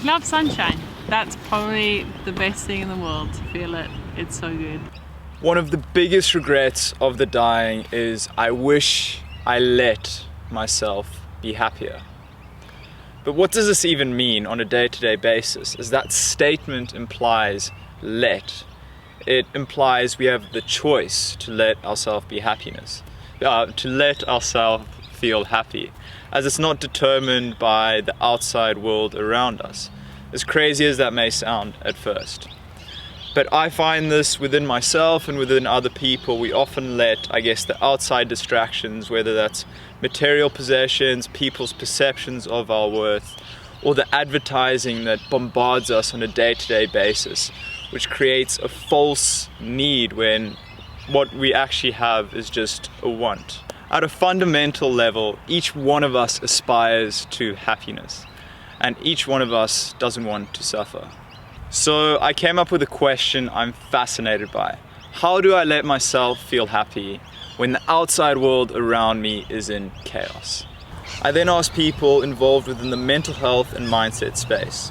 Love sunshine. That's probably the best thing in the world, to feel it. It's so good. One of the biggest regrets of the dying is I wish I let myself be happier. But what does this even mean on a day-to-day basis? As that statement implies let. It implies we have the choice to let ourselves be happiness, to let ourselves feel happy, as it's not determined by the outside world around us, as crazy as that may sound at first. But I find this within myself and within other people. We often let, I guess, the outside distractions, whether that's material possessions, people's perceptions of our worth, or the advertising that bombards us on a day-to-day basis, which creates a false need when what we actually have is just a want. At a fundamental level, each one of us aspires to happiness, and each one of us doesn't want to suffer. So I came up with a question I'm fascinated by. How do I let myself feel happy when the outside world around me is in chaos? I then asked people involved within the mental health and mindset space.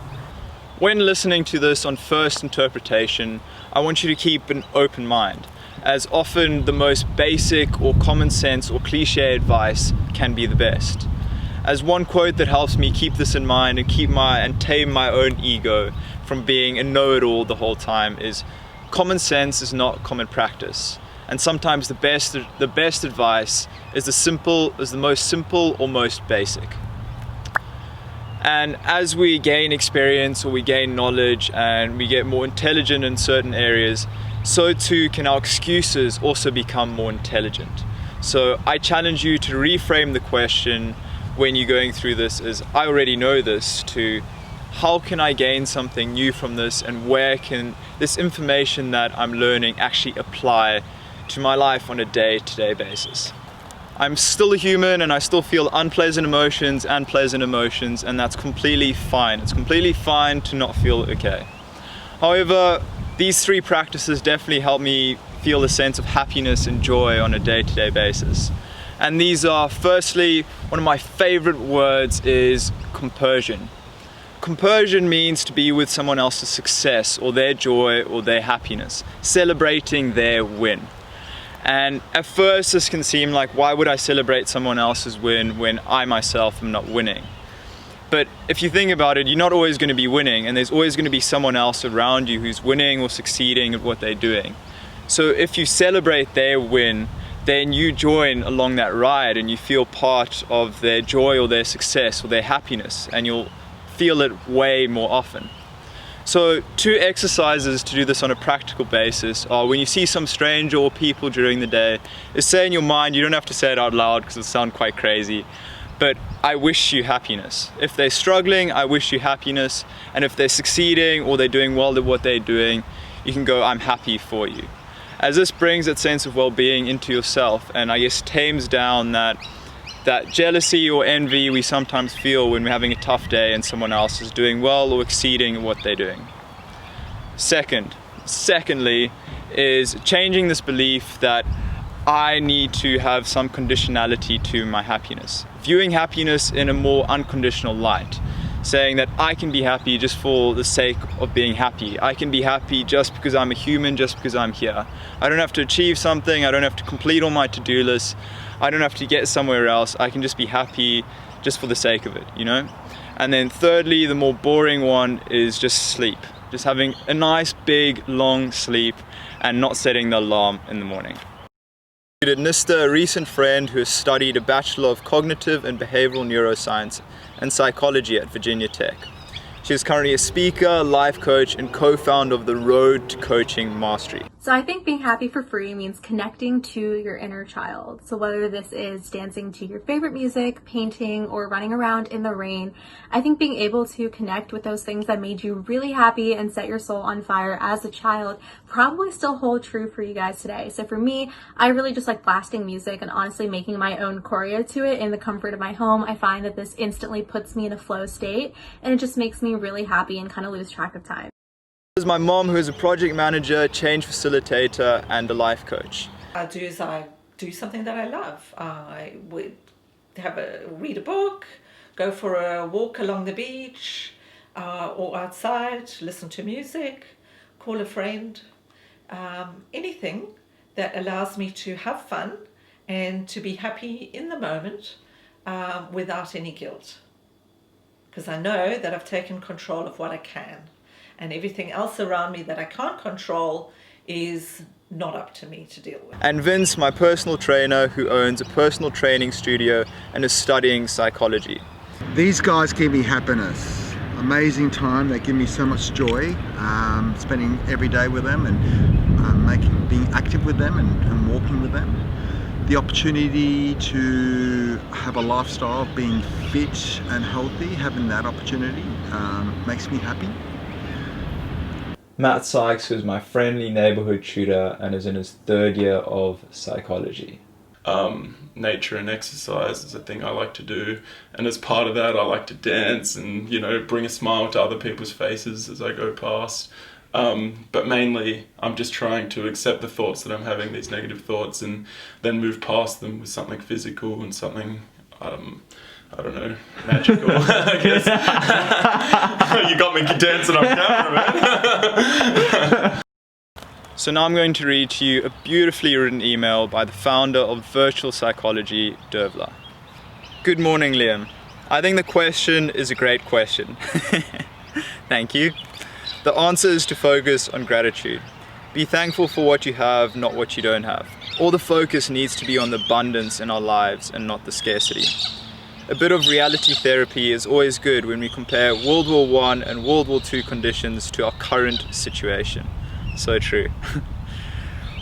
When listening to this on first interpretation, I want you to keep an open mind, as often the most basic or common sense or cliche advice can be the best. As one quote that helps me keep this in mind and tame my own ego from being a know-it-all the whole time is, common sense is not common practice. And sometimes the best advice is the most simple or most basic. And as we gain experience or we gain knowledge and we get more intelligent in certain areas, so too can our excuses also become more intelligent. So I challenge you to reframe the question when you're going through this as, I already know this, to how can I gain something new from this, and where can this information that I'm learning actually apply to my life on a day-to-day basis. I'm still a human and I still feel unpleasant emotions and pleasant emotions, and that's completely fine. It's completely fine to not feel okay. However, these three practices definitely help me feel a sense of happiness and joy on a day-to-day basis. And these are, firstly, one of my favorite words is compersion. Compersion means to be with someone else's success or their joy or their happiness, celebrating their win. And at first this can seem like, why would I celebrate someone else's win when I myself am not winning? But if you think about it, you're not always going to be winning, and there's always going to be someone else around you who's winning or succeeding at what they're doing. So if you celebrate their win, then you join along that ride and you feel part of their joy or their success or their happiness, and you'll feel it way more often. So 2 exercises to do this on a practical basis are, when you see some stranger or people during the day, is say in your mind, you don't have to say it out loud because it'll sound quite crazy, but I wish you happiness. If they're struggling, I wish you happiness. And if they're succeeding or they're doing well at what they're doing, you can go, I'm happy for you. As this brings that sense of well-being into yourself, and I guess tames down that jealousy or envy we sometimes feel when we're having a tough day and someone else is doing well or exceeding what they're doing. Secondly, is changing this belief that I need to have some conditionality to my happiness. Viewing happiness in a more unconditional light. Saying that I can be happy just for the sake of being happy. I can be happy just because I'm a human, just because I'm here. I don't have to achieve something, I don't have to complete all my to-do lists, I don't have to get somewhere else, I can just be happy just for the sake of it, you know? And then thirdly, the more boring one is just sleep. Just having a nice, big, long sleep and not setting the alarm in the morning. Nista, a recent friend who has studied a Bachelor of Cognitive and Behavioral Neuroscience and Psychology at Virginia Tech. She is currently a speaker, life coach, and co-founder of the Road to Coaching Mastery. So I think being happy for free means connecting to your inner child. So whether this is dancing to your favorite music, painting, or running around in the rain, I think being able to connect with those things that made you really happy and set your soul on fire as a child probably still hold true for you guys today. So for me, I really just like blasting music and honestly making my own choreo to it in the comfort of my home. I find that this instantly puts me in a flow state, and it just makes me really happy and kind of lose track of time. This is my mom, who is a project manager, change facilitator, and a life coach. I do something that I love. read a book, go for a walk along the beach, or outside, listen to music, call a friend, anything that allows me to have fun and to be happy in the moment without any guilt. Because I know that I've taken control of what I can, and everything else around me that I can't control is not up to me to deal with. And Vince, my personal trainer, who owns a personal training studio and is studying psychology. These guys give me happiness, amazing time. They give me so much joy, spending every day with them and being active with them and walking with them. The opportunity to have a lifestyle of being fit and healthy, having that opportunity makes me happy. Matt Sykes, who's my friendly neighborhood tutor and is in his 3rd year of psychology. Nature and exercise is a thing I like to do, and as part of that I like to dance and, you know, bring a smile to other people's faces as I go past. But mainly I'm just trying to accept the thoughts that I'm having, these negative thoughts, and then move past them with something physical and something, I don't know, magical, I guess. You got me dancing on camera, man. So now I'm going to read to you a beautifully written email by the founder of virtual psychology, Devla. Good morning, Liam. I think the question is a great question. Thank you. The answer is to focus on gratitude. Be thankful for what you have, not what you don't have. All the focus needs to be on the abundance in our lives and not the scarcity. A bit of reality therapy is always good when we compare World War I and World War II conditions to our current situation. So true.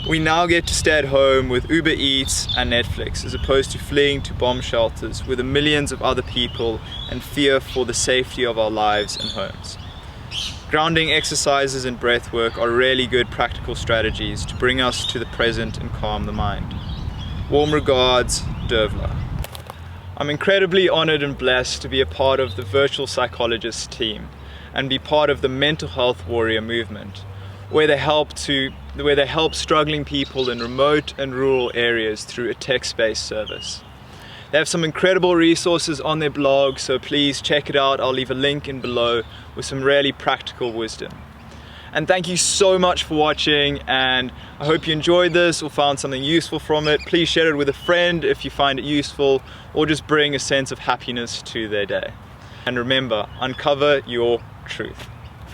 We now get to stay at home with Uber Eats and Netflix as opposed to fleeing to bomb shelters with the millions of other people and fear for the safety of our lives and homes. Grounding exercises and breath work are really good practical strategies to bring us to the present and calm the mind. Warm regards, Devla. I'm incredibly honored and blessed to be a part of the virtual psychologist team and be part of the mental health warrior movement, where they help struggling people in remote and rural areas through a text-based service. They have some incredible resources on their blog, so please check it out. I'll leave a link in below with some really practical wisdom. And thank you so much for watching, and I hope you enjoyed this or found something useful from it. Please share it with a friend if you find it useful, or just bring a sense of happiness to their day. And remember, uncover your truth.